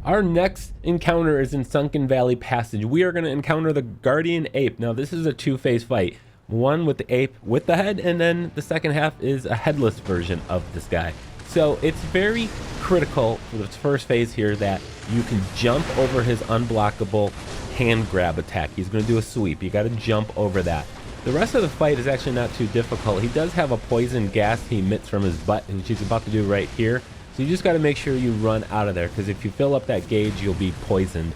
Our next encounter is in Sunken Valley Passage. We are going to encounter the Guardian Ape. Now, this is a two-phase fight. One with the ape with the head, and then the second half is a headless version of this guy. So it's very critical for this first phase here that you can jump over his unblockable hand grab attack. He's going to do a sweep. You got to jump over that. The rest of the fight is actually not too difficult. He does have a poison gas he emits from his butt, which he's about to do right here. So you just got to make sure you run out of there, because if you fill up that gauge, you'll be poisoned.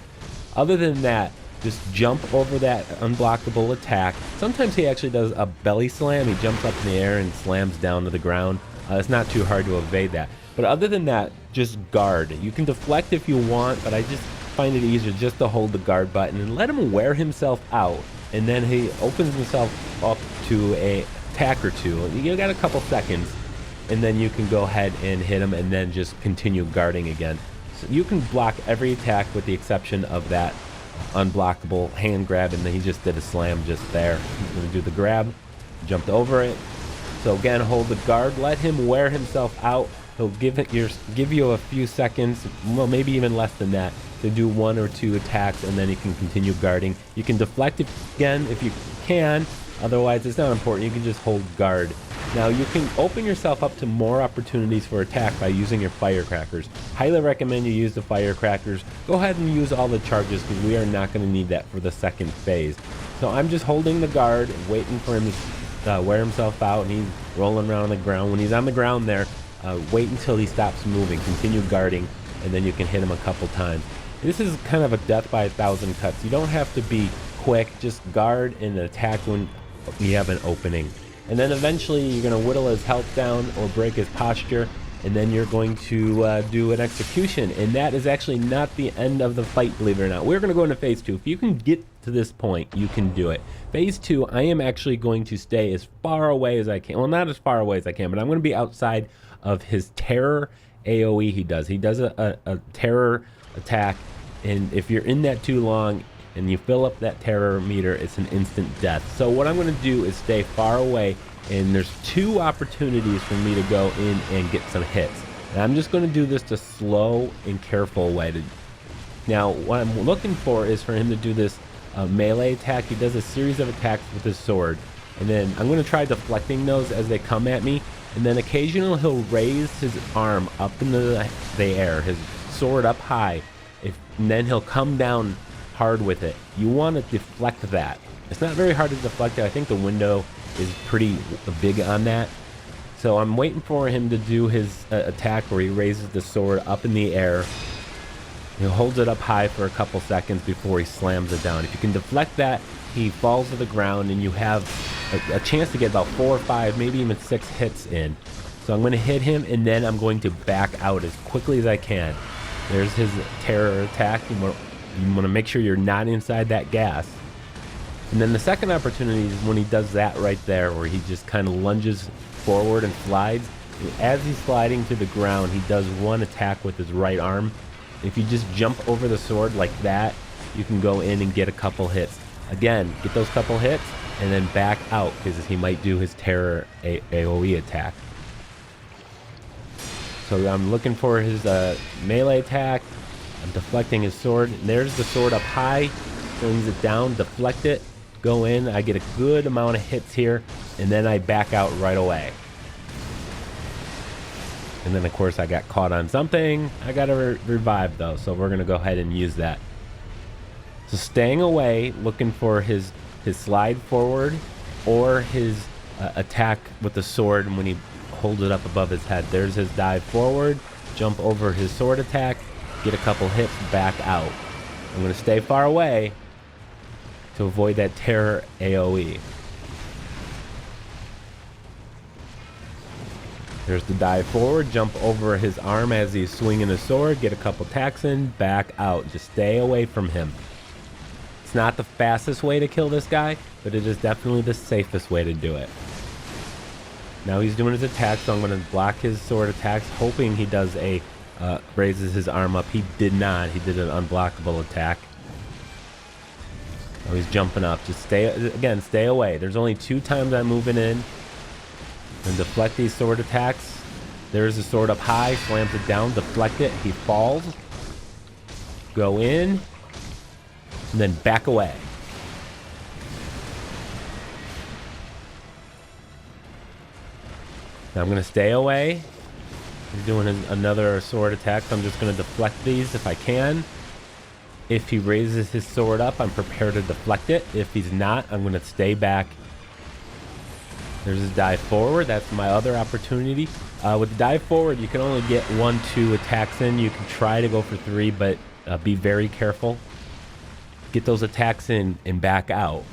Other than that, just jump over that unblockable attack. Sometimes he actually does a belly slam. He jumps up in the air and slams down to the ground. It's not too hard to evade that. But other than that, just guard. You can deflect if you want, but I just find it easier just to hold the guard button and let him wear himself out. And then he opens himself up to a attack or two. You got a couple seconds, and then you can go ahead and hit him and then just continue guarding again. So you can block every attack with the exception of that unblockable hand grab, and then he just did a slam just there. He's going to do the grab, jumped over it. So again, hold the guard, let him wear himself out. He'll give you a few seconds, well, maybe even less than that, to do one or two attacks, and then you can continue guarding. You can deflect it again if you can, otherwise it's not important. You can just hold guard. Now you can open yourself up to more opportunities for attack by using your firecrackers. Highly recommend you use the firecrackers. Go ahead and use all the charges, because we are not going to need that for the second phase. So I'm just holding the guard, waiting for him to wear himself out, and he's rolling around on the ground. When he's on the ground there, wait until he stops moving, continue guarding, and then you can hit him a couple times. This is kind of a death by 1,000 cuts. You don't have to be quick, just guard and attack when you have an opening. And then eventually you're going to whittle his health down or break his posture, and then you're going to do an execution. And that is actually not the end of the fight, believe it or not. We're going to go into phase 2. If you can get to this point, you can do it. Phase 2, I am actually going to stay as far away as I can. Well, not as far away as I can, but I'm going to be outside of his terror AoE he does. He does a terror attack, and if you're in that too long and you fill up that terror meter, it's an instant death. So what I'm going to do is stay far away, and there's two opportunities for me to go in and get some hits. And I'm just going to do this the slow and careful way. Now, what I'm looking for is for him to do this melee attack. He does a series of attacks with his sword, and then I'm going to try deflecting those as they come at me. And then occasionally he'll raise his arm up into the air, his sword up high, and then he'll come down hard with it. You want to deflect that. It's not very hard to deflect it. I think the window is pretty big on that. So I'm waiting for him to do his attack where he raises the sword up in the air. He holds it up high for a couple seconds before he slams it down. If you can deflect that, he falls to the ground, and you have a chance to get about 4 or 5, maybe even 6 hits in. So I'm going to hit him, and then I'm going to back out as quickly as I can. There's his terror attack. You want to make sure you're not inside that gas. And then the second opportunity is when he does that right there, where he just kind of lunges forward and slides. As he's sliding to the ground, he does one attack with his right arm. If you just jump over the sword like that, you can go in and get a couple hits. Again, get those couple hits and then back out, because he might do his terror AoE attack. So I'm looking for his melee attack. I'm deflecting his sword. And there's the sword up high. Brings it down, deflect it, go in. I get a good amount of hits here, and then I back out right away. And then, of course, I got caught on something. I got to revive, though, so we're going to go ahead and use that. So staying away, looking for his slide forward or his attack with the sword, and when he holds it up above his head. There's his dive forward, jump over his sword attack, get a couple hits, back out. I'm going to stay far away to avoid that terror AoE. There's the dive forward, jump over his arm as he's swinging his sword, get a couple attacks in, back out. Just stay away from him. It's not the fastest way to kill this guy, but it is definitely the safest way to do it. Now he's doing his attack, so I'm going to block his sword attacks, hoping he does a raises his arm up. He did not. He did an unblockable attack. Oh, he's jumping up. Just stay away. There's only 2 times I'm moving in. And deflect these sword attacks. There's the sword up high, slams it down, deflect it. He falls. Go in, and then back away. Now I'm going to stay away. He's doing another sword attack, so I'm just going to deflect these if I can. If he raises his sword up, I'm prepared to deflect it. If he's not, I'm going to stay back. There's his dive forward. That's my other opportunity. With the dive forward, you can only get 1-2 attacks in. You can try to go for 3, but be very careful. Get those attacks in and back out.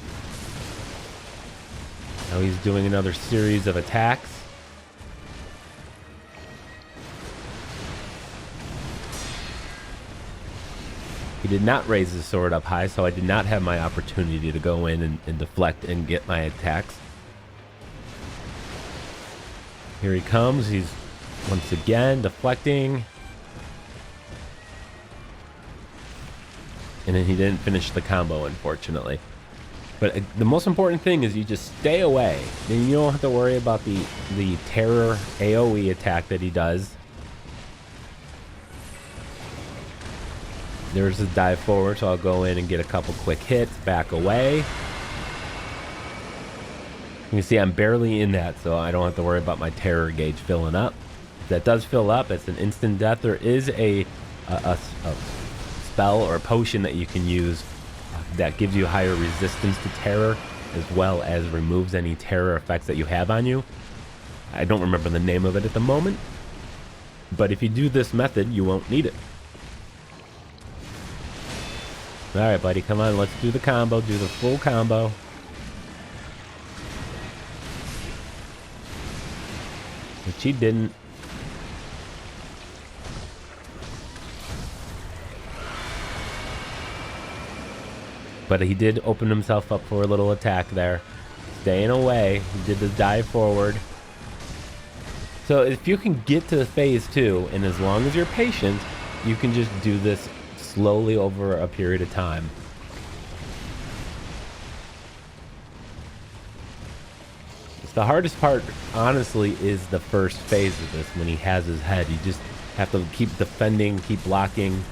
Now he's doing another series of attacks. He did not raise his sword up high, so I did not have my opportunity to go in and deflect and get my attacks. Here he comes. He's once again deflecting. And then he didn't finish the combo, unfortunately. But the most important thing is you just stay away. Then you don't have to worry about the terror AoE attack that he does. There's a dive forward, so I'll go in and get a couple quick hits, back away. You can see I'm barely in that, so I don't have to worry about my terror gauge filling up. If that does fill up, it's an instant death. There is a spell or a potion that you can use that gives you higher resistance to terror, as well as removes any terror effects that you have on you. I don't remember the name of it at the moment, but if you do this method, you won't need it. Alright, buddy, come on, let's do the combo, do the full combo. Which he didn't. But he did open himself up for a little attack there. Staying away. He did the dive forward. So if you can get to phase 2, and as long as you're patient, you can just do this slowly over a period of time. The hardest part, honestly, is the first phase of this, when he has his head. You just have to keep defending, keep blocking,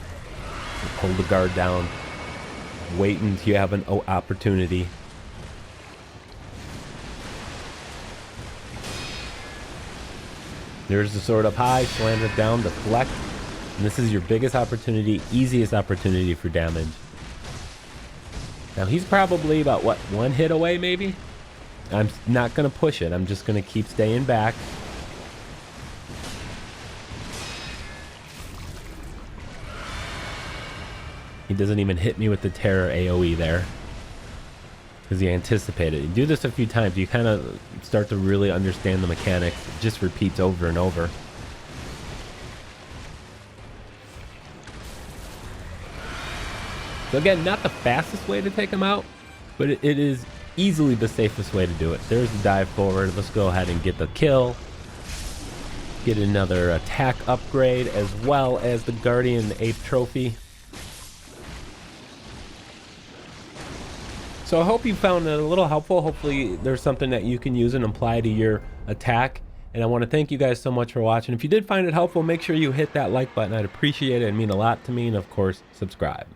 hold the guard down, wait until you have an opportunity. There's the sword up high, slam it down, deflect. And this is your biggest opportunity, easiest opportunity for damage. Now he's probably about, what, 1 hit away maybe? I'm not going to push it. I'm just going to keep staying back. He doesn't even hit me with the terror AoE there, because he anticipated it. You do this a few times, you kind of start to really understand the mechanics. It just repeats over and over. So again, not the fastest way to take him out, but it is easily the safest way to do it. There's the dive forward. Let's go ahead and get the kill. Get another attack upgrade, as well as the Guardian Ape trophy. So I hope you found it a little helpful. Hopefully there's something that you can use and apply to your attack. And I want to thank you guys so much for watching. If you did find it helpful, make sure you hit that like button. I'd appreciate it. It'd mean a lot to me. And of course, subscribe.